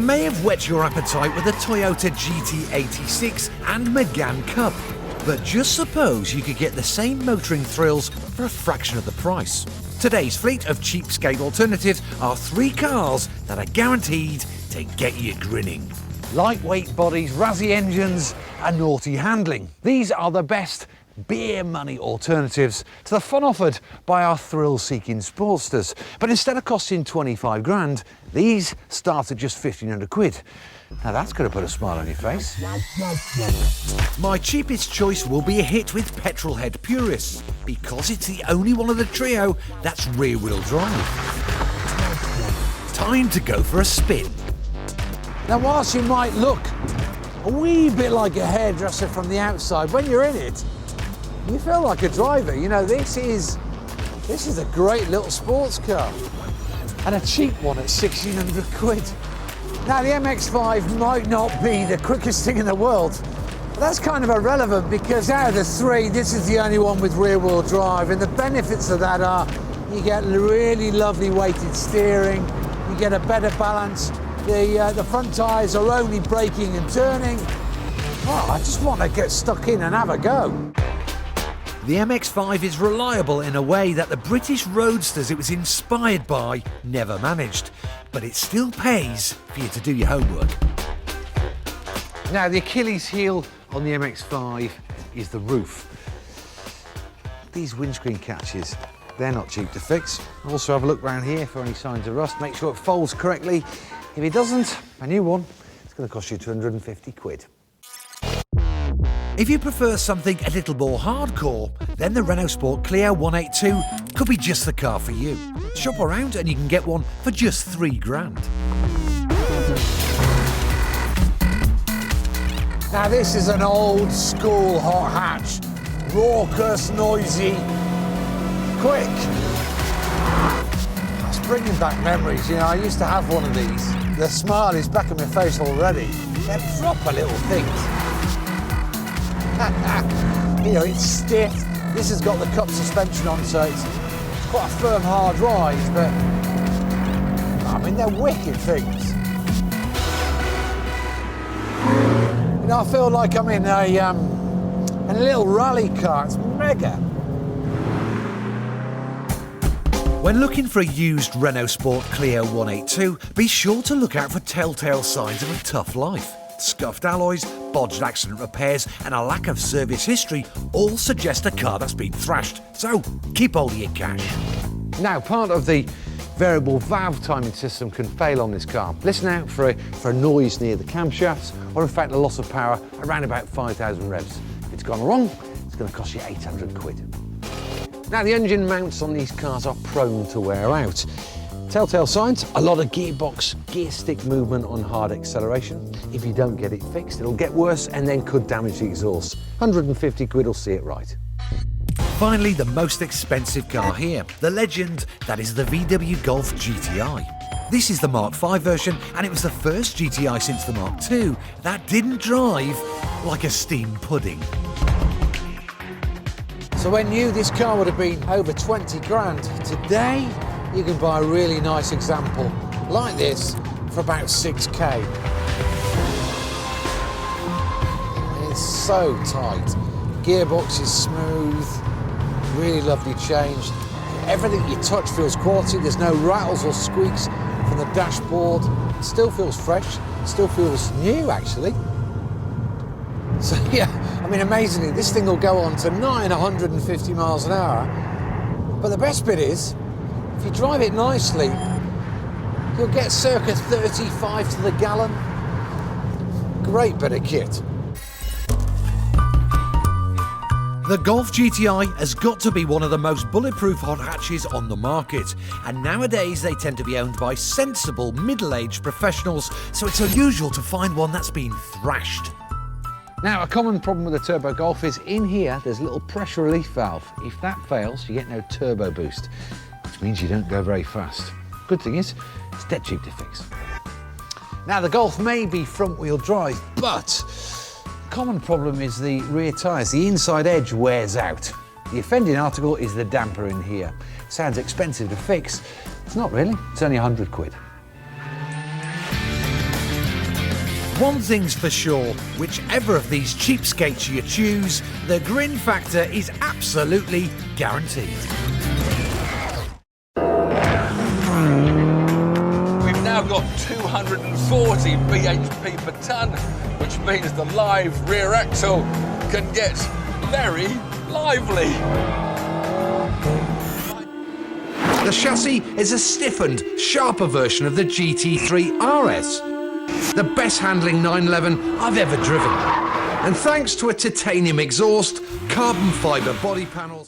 may have whet your appetite with a Toyota GT86 and Megane Cup, but just suppose you could get the same motoring thrills for a fraction of the price. Today's fleet of cheapskate alternatives are 3 cars that are guaranteed to get you grinning. Lightweight bodies, razzy engines and naughty handling. These are the best beer money alternatives to the fun offered by our thrill-seeking Sportsters. But instead of costing 25 grand, these start at just 1,500 quid. Now that's going to put a smile on your face. My cheapest choice will be a hit with petrolhead purists, because it's the only one of the trio that's rear-wheel drive. Time to go for a spin. Now, whilst you might look a wee bit like a hairdresser from the outside, when you're in it, you feel like a driver. You know, this is a great little sports car, and a cheap one at 1,600 quid. Now, the MX-5 might not be the quickest thing in the world, but that's kind of irrelevant, because out of the 3, this is the only one with rear-wheel drive, and the benefits of that are you get really lovely weighted steering, you get a better balance, the front tyres are only braking and turning. Oh, I just want to get stuck in and have a go. The MX-5 is reliable in a way that the British roadsters it was inspired by never managed, but it still pays for you to do your homework. Now, the Achilles heel on the MX-5 is the roof. These windscreen catches, they're not cheap to fix. Also have a look around here for any signs of rust. Make sure it folds correctly. If it doesn't, a new one, it's going to cost you 250 quid. If you prefer something a little more hardcore, then the RenaultSport Clio 182 could be just the car for you. Shop around and you can get one for just 3 grand. Now, this is an old school hot hatch. Raucous, noisy, quick. It's bringing back memories. You know, I used to have one of these. The smile is back on my face already. They're proper little things. You know, it's stiff. This has got the cup suspension on, so it's quite a firm, hard ride, but I mean, they're wicked things. You know, I feel like I'm in a little rally car. It's mega. When looking for a used RenaultSport Clio 182, be sure to look out for telltale signs of a tough life. Scuffed alloys, bodged accident repairs and a lack of service history all suggest a car that's been thrashed, so keep hold of your cash. Now, part of the variable valve timing system can fail on this car. Listen out for a noise near the camshafts, or in fact a loss of power around about 5,000 revs. If it's gone wrong, it's going to cost you 800 quid. Now, the engine mounts on these cars are prone to wear out. Telltale signs, a lot of gearbox, gear stick movement on hard acceleration. If you don't get it fixed, it'll get worse and then could damage the exhaust. 150 quid will see it right. Finally, the most expensive car here, the legend that is the VW Golf GTI. This is the Mark 5 version, and it was the first GTI since the Mark 2 that didn't drive like a steamed pudding. So when new, this car would have been over 20 grand. Today, you can buy a really nice example like this for about 6k. It's so tight. Gearbox is smooth, really lovely change. Everything you touch feels quality. There's no rattles or squeaks from the dashboard. It still feels fresh, still feels new actually. So yeah, I mean, amazingly, this thing will go on to 150 miles an hour. But the best bit is, if you drive it nicely, you'll get circa 35 to the gallon. Great bit of kit. The Golf GTI has got to be one of the most bulletproof hot hatches on the market, and nowadays they tend to be owned by sensible, middle-aged professionals, so it's unusual to find one that's been thrashed. Now, a common problem with a turbo Golf is in here there's a little pressure relief valve. If that fails, you get no turbo boost, which means you don't go very fast. Good thing is, it's dead cheap to fix. Now, the Golf may be front-wheel drive, but the common problem is the rear tyres. The inside edge wears out. The offending article is the damper in here. Sounds expensive to fix. It's not really, it's only 100 quid. One thing's for sure, whichever of these cheapskates you choose, the grin factor is absolutely guaranteed. We've now got 240 bhp per tonne, which means the live rear axle can get very lively. The chassis is a stiffened, sharper version of the GT3 RS. The best handling 911 I've ever driven. And thanks to a titanium exhaust, carbon fibre body panels...